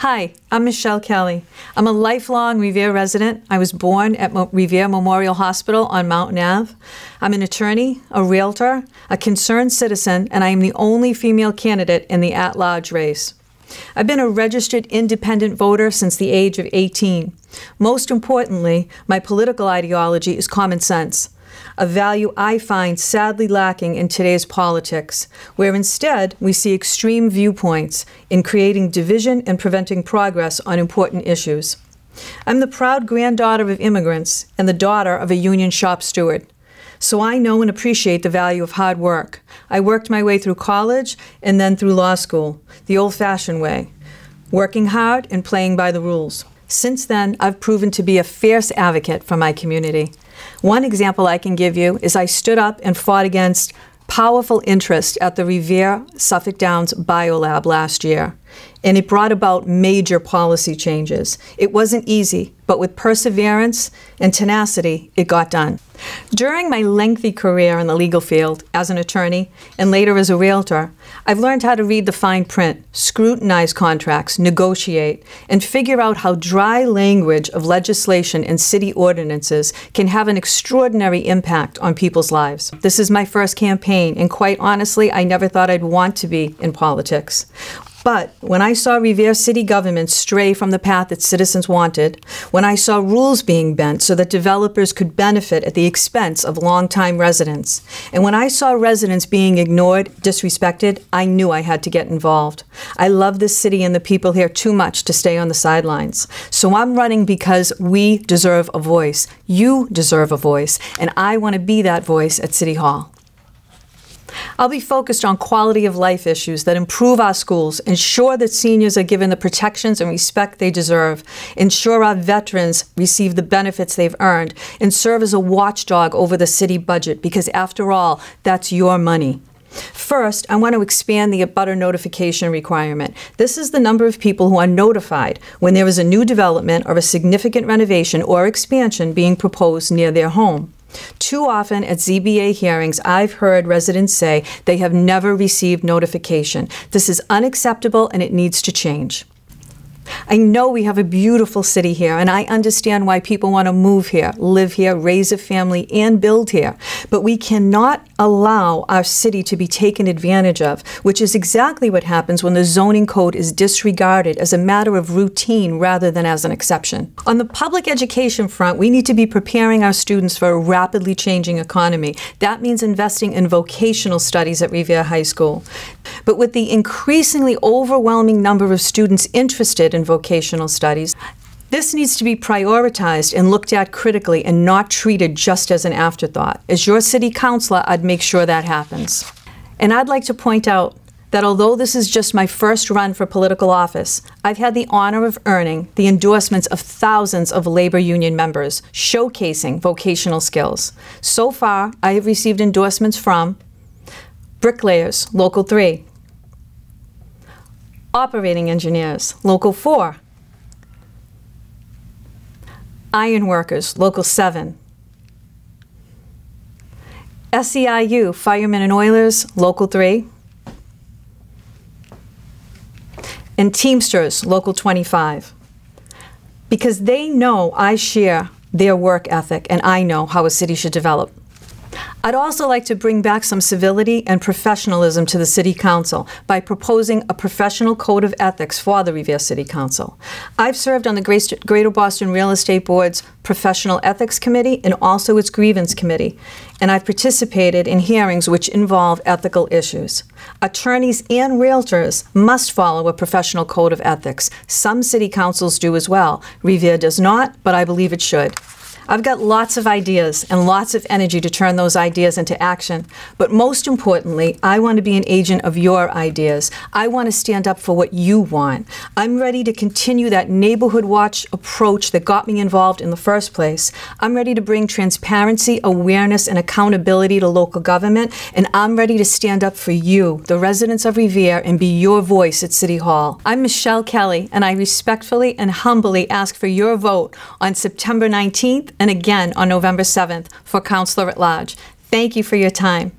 Hi, I'm Michelle Kelley. I'm a lifelong Revere resident. I was born at Revere Memorial Hospital on Mountain Ave. I'm an attorney, a realtor, a concerned citizen, and I am the only female candidate in the at-large race. I've been a registered independent voter since the age of 18. Most importantly, my political ideology is common sense, a value I find sadly lacking in today's politics, where instead we see extreme viewpoints in creating division and preventing progress on important issues. I'm the proud granddaughter of immigrants and the daughter of a union shop steward. So I know and appreciate the value of hard work. I worked my way through college and then through law school, the old-fashioned way, working hard and playing by the rules. Since then, I've proven to be a fierce advocate for my community. One example I can give you is I stood up and fought against powerful interest at the Revere Suffolk Downs Biolab last year, and it brought about major policy changes. It wasn't easy, but with perseverance and tenacity, it got done. During my lengthy career in the legal field as an attorney and later as a realtor, I've learned how to read the fine print, scrutinize contracts, negotiate, and figure out how dry language of legislation and city ordinances can have an extraordinary impact on people's lives. This is my first campaign, and quite honestly, I never thought I'd want to be in politics. But when I saw Revere city government stray from the path that citizens wanted, when I saw rules being bent so that developers could benefit at the expense of longtime residents, and when I saw residents being ignored, disrespected, I knew I had to get involved. I love this city and the people here too much to stay on the sidelines. So I'm running because we deserve a voice. You deserve a voice, and I want to be that voice at City Hall. I'll be focused on quality of life issues that improve our schools, ensure that seniors are given the protections and respect they deserve, ensure our veterans receive the benefits they've earned, and serve as a watchdog over the city budget, because after all, that's your money. First, I want to expand the abutter notification requirement. This is the number of people who are notified when there is a new development or a significant renovation or expansion being proposed near their home. Too often at ZBA hearings, I've heard residents say they have never received notification. This is unacceptable and it needs to change. I know we have a beautiful city here, and I understand why people want to move here, live here, raise a family, and build here. But we cannot allow our city to be taken advantage of, which is exactly what happens when the zoning code is disregarded as a matter of routine rather than as an exception. On the public education front, we need to be preparing our students for a rapidly changing economy. That means investing in vocational studies at Revere High School. But with the increasingly overwhelming number of students interested in vocational studies, this needs to be prioritized and looked at critically and not treated just as an afterthought. As your city councilor, I'd make sure that happens. And I'd like to point out that although this is just my first run for political office, I've had the honor of earning the endorsements of thousands of labor union members showcasing vocational skills. So far, I have received endorsements from bricklayers, Local 3, operating engineers, Local 4, iron workers, Local 7, SEIU, firemen and oilers, Local 3, and Teamsters, Local 25, because they know I share their work ethic and I know how a city should develop. I'd also like to bring back some civility and professionalism to the City Council by proposing a professional code of ethics for the Revere City Council. I've served on the Greater Boston Real Estate Board's Professional Ethics Committee and also its Grievance Committee, and I've participated in hearings which involve ethical issues. Attorneys and realtors must follow a professional code of ethics. Some city councils do as well. Revere does not, but I believe it should. I've got lots of ideas and lots of energy to turn those ideas into action. But most importantly, I want to be an agent of your ideas. I want to stand up for what you want. I'm ready to continue that neighborhood watch approach that got me involved in the first place. I'm ready to bring transparency, awareness, and accountability to local government. And I'm ready to stand up for you, the residents of Revere, and be your voice at City Hall. I'm Michelle Kelley, and I respectfully and humbly ask for your vote on September 19th and again on November 7th for Councillor at Large. Thank you for your time.